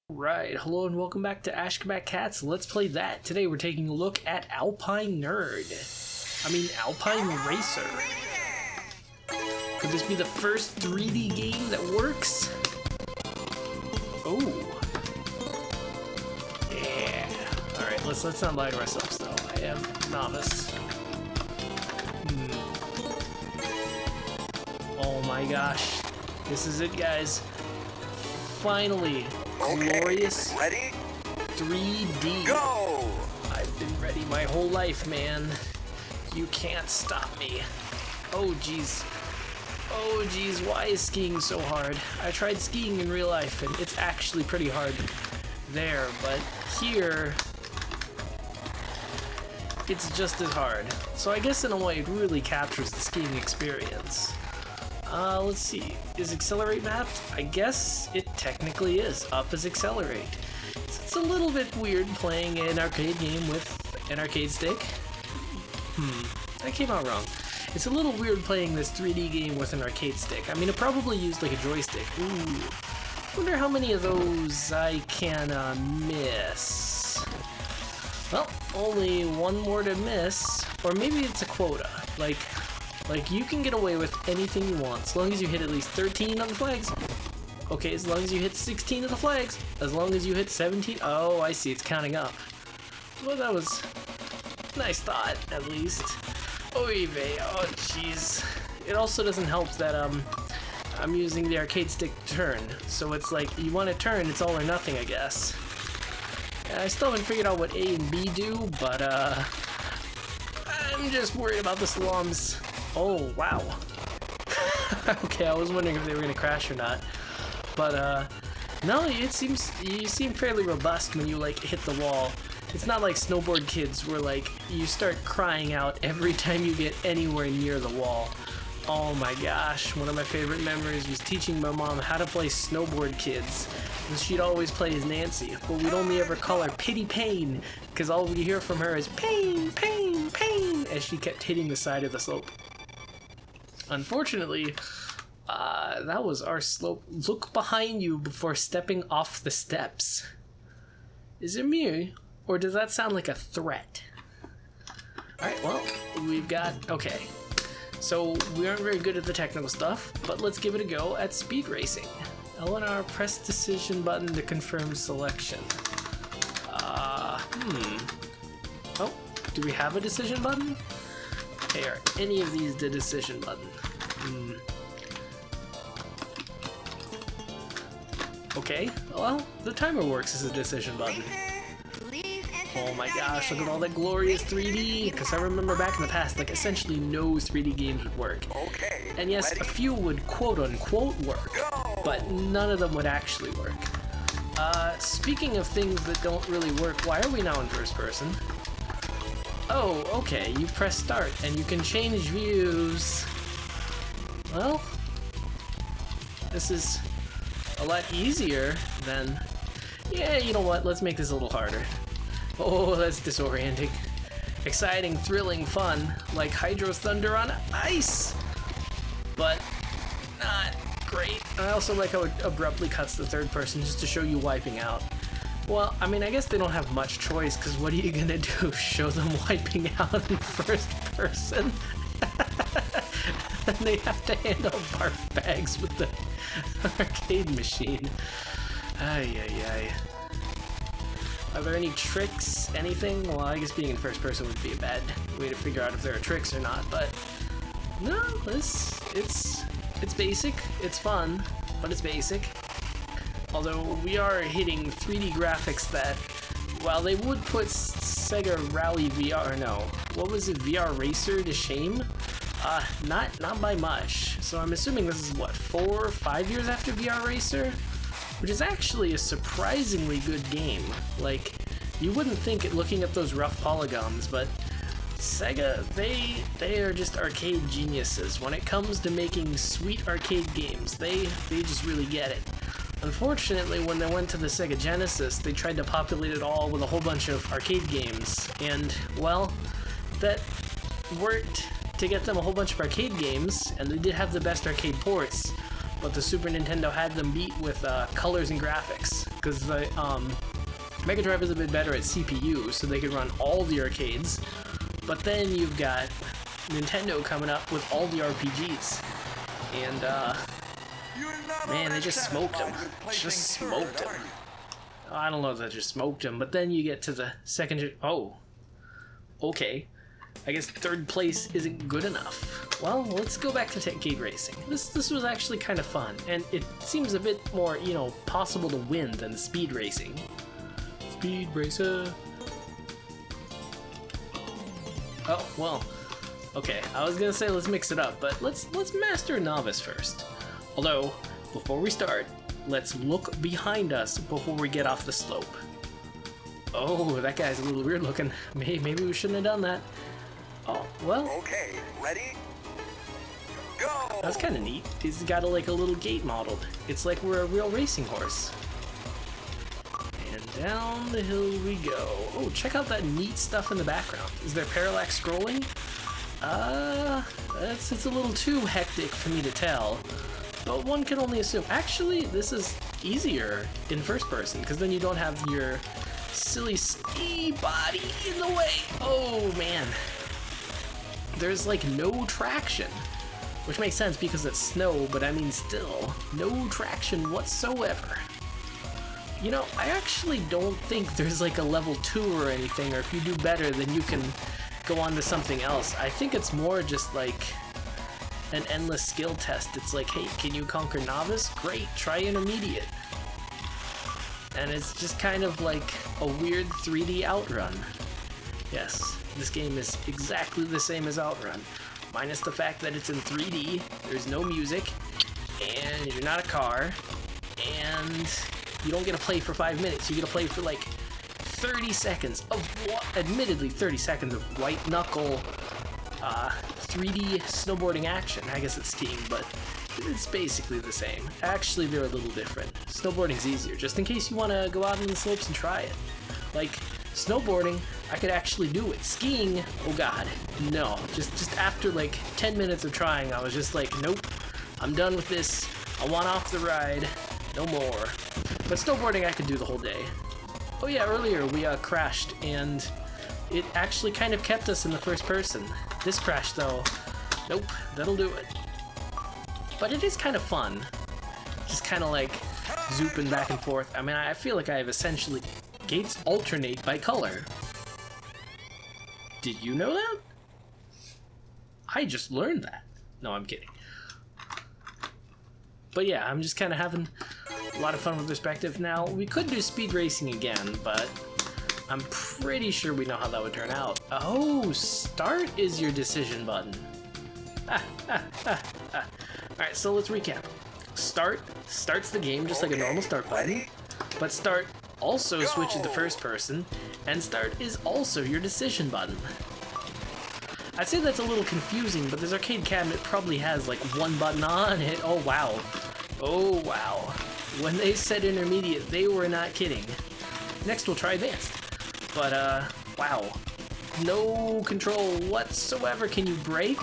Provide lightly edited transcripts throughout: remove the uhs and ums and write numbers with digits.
Right, hello and welcome back to Ashgabat Cats. Let's play that. Today we're taking a look at Alpine Alpine Racer. Could this be the first 3D game that works? Oh. Yeah. Alright, let's not lie to ourselves though. I am novice. Oh my gosh. This is it, guys. Finally. Glorious ready? 3D. Go! I've been ready my whole life, man. You can't stop me. Oh jeez. Oh jeez, why is skiing so hard? I tried skiing in real life and it's actually pretty hard there, but here it's just as hard. So I guess in a way it really captures the skiing experience. Let's see. Is accelerate mapped? I guess it technically is. Up is accelerate. It's a little bit weird playing an arcade game with an arcade stick. That came out wrong. It's a little weird playing this 3D game with an arcade stick. I mean, it probably used like a joystick. Ooh. Wonder how many of those I can miss. Well, only one more to miss. Or maybe it's a quota. Like, you can get away with anything you want, as long as you hit at least 13 on the flags. Okay, as long as you hit 16 of the flags. As long as you hit 17. Oh, I see, it's counting up. Well, that was a nice thought, at least. Oy vey, oh jeez. It also doesn't help that, I'm using the arcade stick to turn. So it's like, you want to turn, it's all or nothing, I guess. I still haven't figured out what A and B do, but, I'm just worried about the slums. Oh, wow. Okay, I was wondering if they were going to crash or not. But, no, you seem fairly robust when you, like, hit the wall. It's not like Snowboard Kids where, like, you start crying out every time you get anywhere near the wall. Oh my gosh, one of my favorite memories was teaching my mom how to play Snowboard Kids. And she'd always play as Nancy, but we'd only ever call her Pity Pain, because all we'd hear from her is pain, pain, pain, as she kept hitting the side of the slope. Unfortunately, that was our slope. Look behind you before stepping off the steps. Is it me, or does that sound like a threat? Alright, well, we've got... okay. So, we aren't very good at the technical stuff, but let's give it a go at speed racing. LNR, press decision button to confirm selection. Oh, do we have a decision button? Okay, are any of these the decision button? Okay, well, the timer works as a decision button. Oh my gosh, look at all that glorious 3D! Because I remember back in the past, like, essentially no 3D games would work. Okay, and yes, a few would quote-unquote work, but none of them would actually work. Speaking of things that don't really work, why are we now in first person? Oh, okay, you press start, and you can change views. Well, this is a lot easier than... yeah, you know what, let's make this a little harder. Oh, that's disorienting. Exciting, thrilling, fun, like Hydro Thunder on ice! But not great. I also like how it abruptly cuts to third person just to show you wiping out. Well, I mean, I guess they don't have much choice, because what are you gonna do? Show them wiping out in first person? And they have to handle barf bags with the arcade machine. Ay, ay, ay. Are there any tricks? Anything? Well, I guess being in first person would be a bad way to figure out if there are tricks or not, but no, it's basic, it's fun, but it's basic. Although we are hitting 3D graphics that, while they would put Sega Rally VR, no, what was it, VR Racer to shame? Not by much. So I'm assuming this is what, 4 or 5 years after VR Racer? Which is actually a surprisingly good game. Like, you wouldn't think it looking at those rough polygons, but Sega, they are just arcade geniuses. When it comes to making sweet arcade games, they just really get it. Unfortunately, when they went to the Sega Genesis, they tried to populate it all with a whole bunch of arcade games, and, well, that worked to get them a whole bunch of arcade games, and they did have the best arcade ports, but the Super Nintendo had them beat with colors and graphics. because Mega Drive is a bit better at CPU, so they could run all the arcades. But then you've got Nintendo coming up with all the RPGs, and man, they just smoked them. Just smoked them. I don't know if that just smoked them, but then you get to the second. Oh, okay. I guess third place isn't good enough. Well, let's go back to Techgate Racing. This was actually kind of fun, and it seems a bit more, you know, possible to win than the Speed Racing. Speed Racer. Oh, well, okay, I was gonna say let's mix it up, but let's master Novice first. Although, before we start, let's look behind us before we get off the slope. Oh, that guy's a little weird looking. Maybe we shouldn't have done that. Oh, well. Okay, ready? Go! That's kind of neat. He's got a little gate modeled. It's like we're a real racing horse. And down the hill we go. Oh, check out that neat stuff in the background. Is there parallax scrolling? It's a little too hectic for me to tell. But one can only assume. Actually, this is easier in first person, because then you don't have your silly ski body in the way. Oh, man. There's like no traction, which makes sense because it's snow, but I mean still, no traction whatsoever. You know, I actually don't think there's like a level 2 or anything, or if you do better then you can go on to something else. I think it's more just like an endless skill test. It's like, hey, can you conquer Novice? Great, try Intermediate. And it's just kind of like a weird 3D outrun. Yes, this game is exactly the same as Outrun, minus the fact that it's in 3D, there's no music, and you're not a car, and you don't get to play for 5 minutes. You get to play for like 30 seconds of, admittedly 30 seconds of white knuckle 3D snowboarding action. I guess it's skiing, but it's basically the same. Actually, they're a little different. Snowboarding's easier, just in case you want to go out on the slopes and try it. Like, snowboarding, I could actually do it. Skiing, oh god, no. Just after like 10 minutes of trying, I was just like, nope, I'm done with this. I want off the ride, no more. But snowboarding, I could do the whole day. Oh yeah, earlier we crashed, and it actually kind of kept us in the first person. This crash though, nope, that'll do it. But it is kind of fun, just kind of like zooping back and forth. I mean, I feel like I have essentially... Gates alternate by color. Did you know that? I just learned that. No, I'm kidding. But yeah, I'm just kind of having a lot of fun with perspective. Now, we could do speed racing again, but I'm pretty sure we know how that would turn out. Oh, start is your decision button. Alright, so let's recap. Start starts the game just like a normal start button, but start also switches to first person, and start is also your decision button. I'd say that's a little confusing, but this arcade cabinet probably has like one button on it. Oh wow. Oh wow. When they said intermediate, they were not kidding. Next we'll try advanced. But wow. No control whatsoever. Can you brake?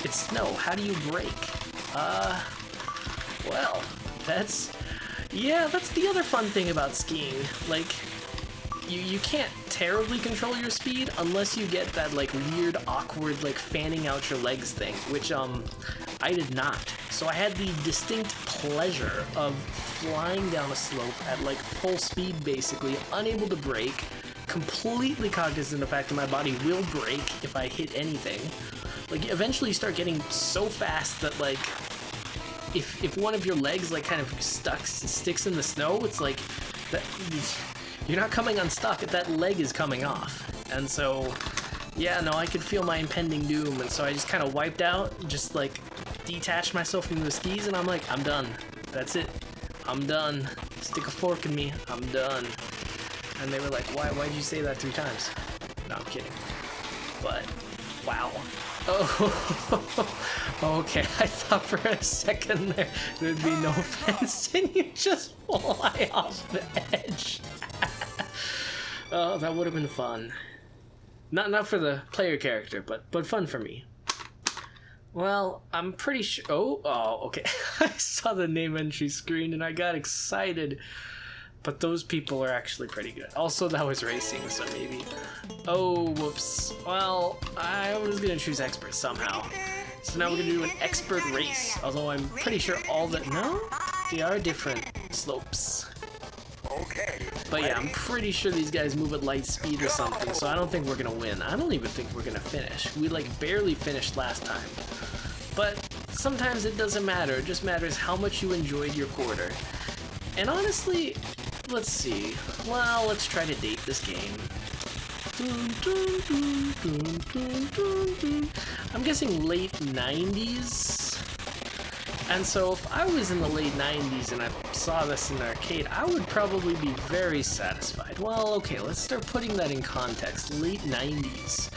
It's snow. How do you brake? Well, that's the other fun thing about skiing. Like, you can't terribly control your speed unless you get that like weird, awkward, like fanning out your legs thing, which I did not. So I had the distinct pleasure of flying down a slope at like full speed, basically, unable to brake, completely cognizant of the fact that my body will break if I hit anything. Like, eventually you start getting so fast that like, if one of your legs like kind of sticks in the snow, it's like that you're not coming unstuck, that leg is coming off. And so yeah, no, I could feel my impending doom, and so I just kind of wiped out, just like detached myself from the skis, and I'm like, I'm done. That's it. I'm done. Stick a fork in me. I'm done. And they were like, why'd you say that 3 times? No, I'm kidding. But wow. Oh, okay. I thought for a second there'd be no fence and you just fly off the edge. Oh, that would have been fun. Not for the player character, but fun for me. Well, I'm pretty sure... Oh, okay. I saw the name entry screen and I got excited. But those people are actually pretty good. Also, that was racing, so maybe... Oh, whoops. Well, I was gonna choose expert somehow. So now we're gonna do an expert race. Although I'm pretty sure all that... No? They are different slopes. Okay. But yeah, I'm pretty sure these guys move at light speed or something, so I don't think we're gonna win. I don't even think we're gonna finish. We, like, barely finished last time. But sometimes it doesn't matter. It just matters how much you enjoyed your quarter. And honestly... Let's see. Well, let's try to date this game. I'm guessing late 90s. And so if I was in the late 90s and I saw this in an arcade, I would probably be very satisfied. Well, okay, let's start putting that in context. Late 90s.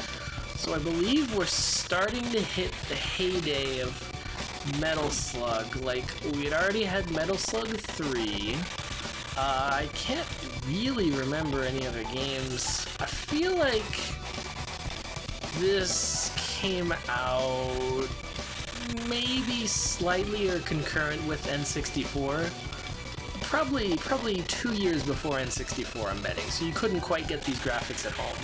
So I believe we're starting to hit the heyday of Metal Slug. Like, we had already had Metal Slug 3. I can't really remember any other games. I feel like this came out maybe slightly or concurrent with N64. Probably 2 years before N64, I'm betting, so you couldn't quite get these graphics at home.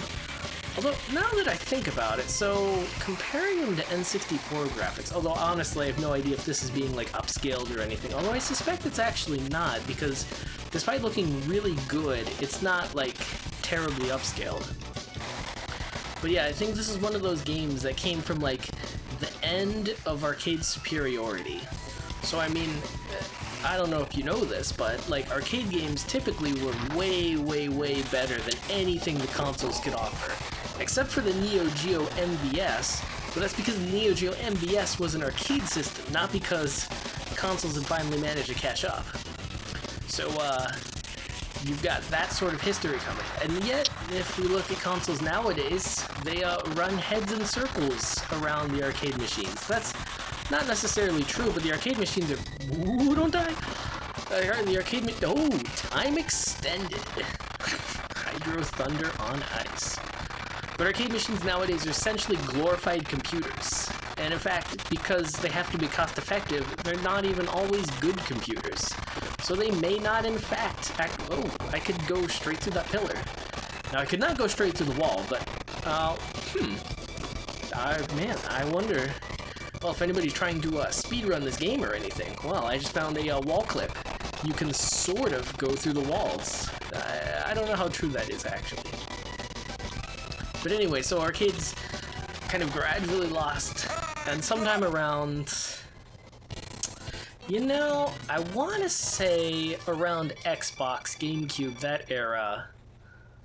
Although, now that I think about it, so comparing them to N64 graphics, although honestly I have no idea if this is being like upscaled or anything, although I suspect it's actually not, because despite looking really good, it's not like terribly upscaled. But yeah, I think this is one of those games that came from like the end of arcade superiority. So I mean, I don't know if you know this, but like arcade games typically were way, way, way better than anything the consoles could offer. Except for the Neo Geo MVS, but that's because the Neo Geo MVS was an arcade system, not because consoles had finally managed to catch up. So, you've got that sort of history coming. And yet, if we look at consoles nowadays, they run heads in circles around the arcade machines. That's not necessarily true, but the arcade machines are... Ooh, don't die! The arcade... Oh, time extended. Hydro Thunder on ice. But arcade machines nowadays are essentially glorified computers. And in fact, because they have to be cost effective, they're not even always good computers. So they may not in fact act... Oh, I could go straight through that pillar. Now I could not go straight through the wall, but... man, I wonder... Well, if anybody's trying to speedrun this game or anything, well, I just found a wall clip. You can sort of go through the walls. I don't know how true that is, actually. But anyway, so arcades kind of gradually lost, and sometime around, you know, I want to say around Xbox, GameCube, that era,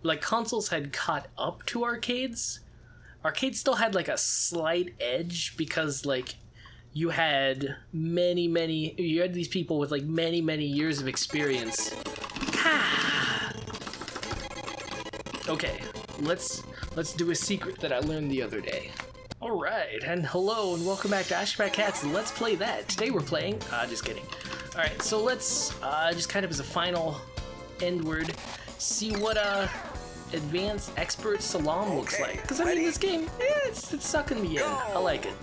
like consoles had caught up to arcades. Arcades still had like a slight edge because like you had you had these people with like many years of experience. Okay, let's do a secret that I learned the other day. Alright, and hello and welcome back to Ashgabat Cats, and let's play that. Today we're playing, just kidding. Alright, so let's, just kind of as a final end word, see what, Advanced Expert Salam looks like. Because, I mean, this game, it's sucking me in. I like it.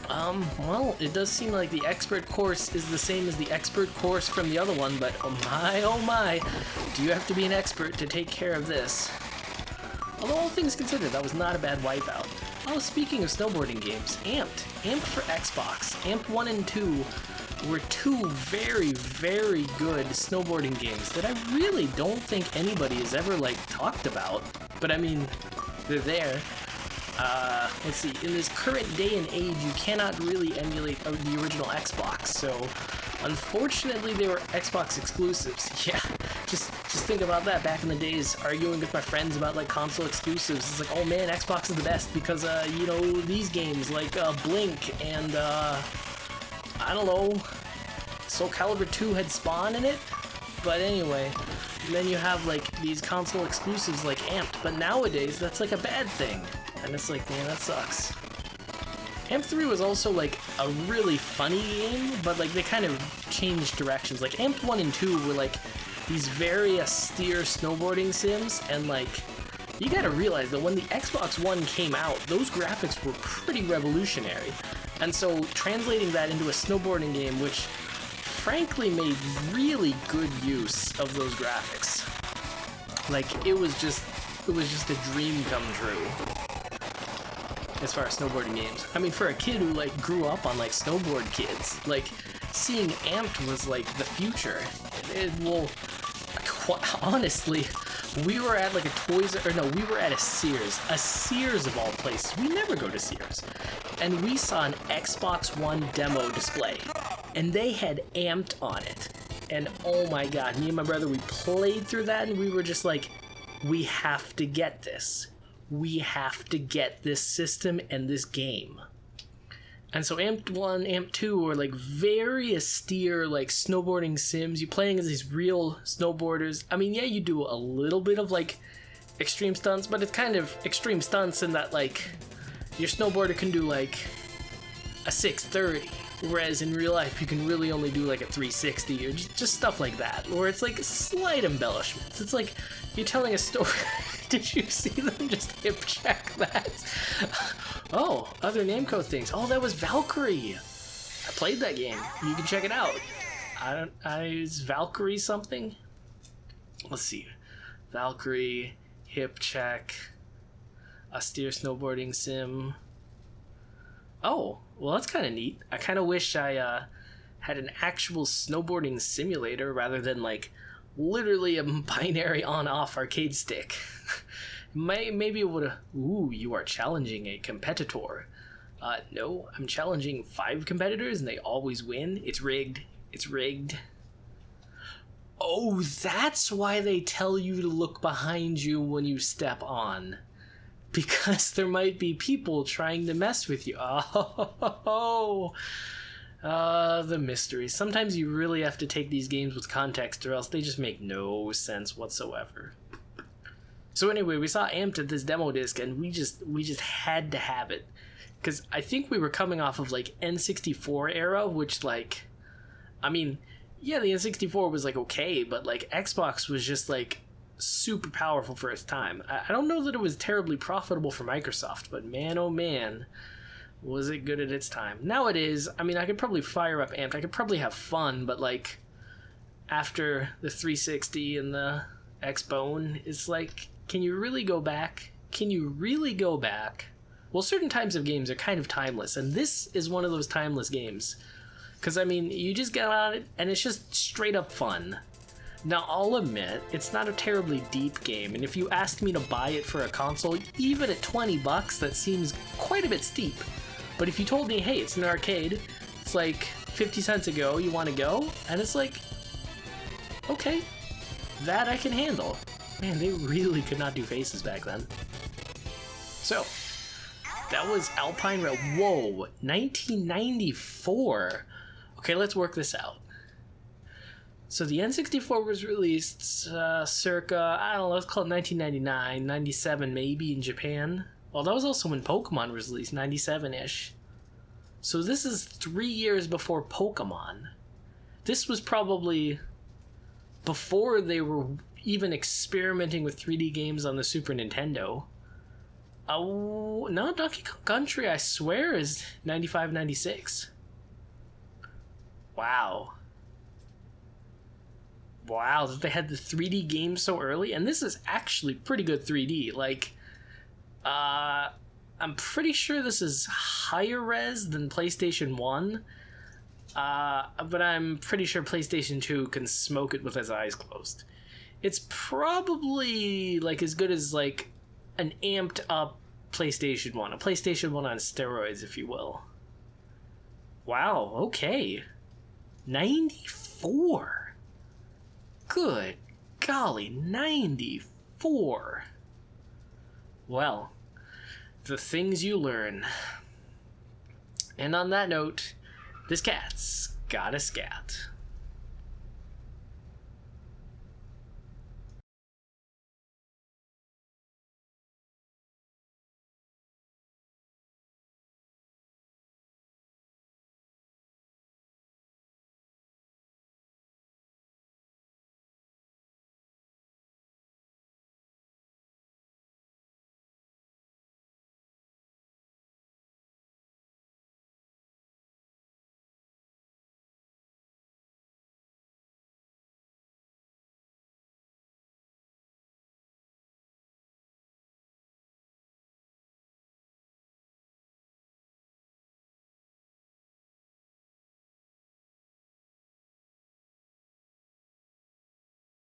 Well, it does seem like the expert course is the same as the expert course from the other one, but oh my, do you have to be an expert to take care of this? Although all things considered, that was not a bad wipeout. Oh, speaking of snowboarding games, Amped for Xbox. Amped 1 and 2 were two very good snowboarding games that I really don't think anybody has ever, like, talked about. But, I mean, they're there. Let's see, in this current day and age, you cannot really emulate the original Xbox, so unfortunately they were Xbox exclusives. Yeah, just think about that. Back in the days, arguing with my friends about like console exclusives, it's like, oh man, Xbox is the best because, you know, these games like Blink and, I don't know, Soul Calibur 2 had Spawn in it? But anyway, and then you have like these console exclusives like Amped, but nowadays that's like a bad thing. And it's like, man, that sucks. Amped 3 was also like a really funny game, but like they kind of changed directions. Like Amped 1 and 2 were like these very austere snowboarding sims, and like you gotta realize that when the Xbox One came out, those graphics were pretty revolutionary. And so translating that into a snowboarding game, which frankly made really good use of those graphics. Like, it was just a dream come true as far as snowboarding games. I mean, for a kid who like grew up on like Snowboard Kids, like seeing Amped was like the future. Honestly, we were at like a we were at a Sears of all places. We never go to Sears. And we saw an Xbox One demo display, and they had Amped on it. And oh my god, me and my brother, we played through that, and we were just like, we have to get this. We have to get this system and this game. And so Amped 1, Amped 2 were like very austere, like snowboarding sims. You're playing as these real snowboarders. I mean, yeah, you do a little bit of like extreme stunts, but it's kind of extreme stunts in that like your snowboarder can do like a 630, whereas in real life you can really only do like a 360 or just stuff like that, or it's like slight embellishments. It's like you're telling a story. Did you see them just hip check that? Oh, other Namco things. Oh, that was Valkyrie. I played that game. You can check it out. Is Valkyrie something? Let's see. Valkyrie, hip check, austere snowboarding sim. Oh, well, that's kind of neat. I kind of wish I had an actual snowboarding simulator rather than like literally a binary on-off arcade stick. Maybe it would have... Ooh, you are challenging a competitor. No, I'm challenging 5 competitors and they always win. It's rigged. It's rigged. Oh, that's why they tell you to look behind you when you step on. Because there might be people trying to mess with you. Oh, the mystery. Sometimes you really have to take these games with context or else they just make no sense whatsoever. So anyway, we saw Amped at this demo disc and we just had to have it. Because I think we were coming off of like N64 era, which like, I mean, yeah, the N64 was like okay, but like Xbox was just like super powerful for its time. I don't know that it was terribly profitable for Microsoft, but man, oh man, was it good at its time. Now it is. I mean, I could probably fire up Amped. I could probably have fun, but like after the 360 and the Xbone, it's like, can you really go back? Can you really go back? Well, certain types of games are kind of timeless, and this is one of those timeless games. Because, I mean, you just get on it, and it's just straight up fun. Now, I'll admit, it's not a terribly deep game, and if you asked me to buy it for a console, even at $20, that seems quite a bit steep. But if you told me, hey, it's an arcade, it's like 50 cents a go, you want to go? And it's like, okay, that I can handle. Man, they really could not do faces back then. So, that was Alpine Rail. Whoa, 1994. Okay, let's work this out. So the N64 was released circa, I don't know, let's call it 1999, 97 maybe in Japan. Well, that was also when Pokemon was released, 97-ish. So this is 3 years before Pokemon. This was probably before they were even experimenting with 3D games on the Super Nintendo. Oh, no, Donkey Kong Country, I swear, is 95, 96. Wow. Wow, that they had the 3D game so early, and this is actually pretty good 3D. Like, I'm pretty sure this is higher res than PlayStation 1, but I'm pretty sure PlayStation 2 can smoke it with his eyes closed. It's probably, like, as good as, like, an amped up PlayStation 1. A PlayStation 1 on steroids, if you will. Wow, okay. 94. Good golly, 94. Well, the things you learn. And on that note, this cat's got a scat.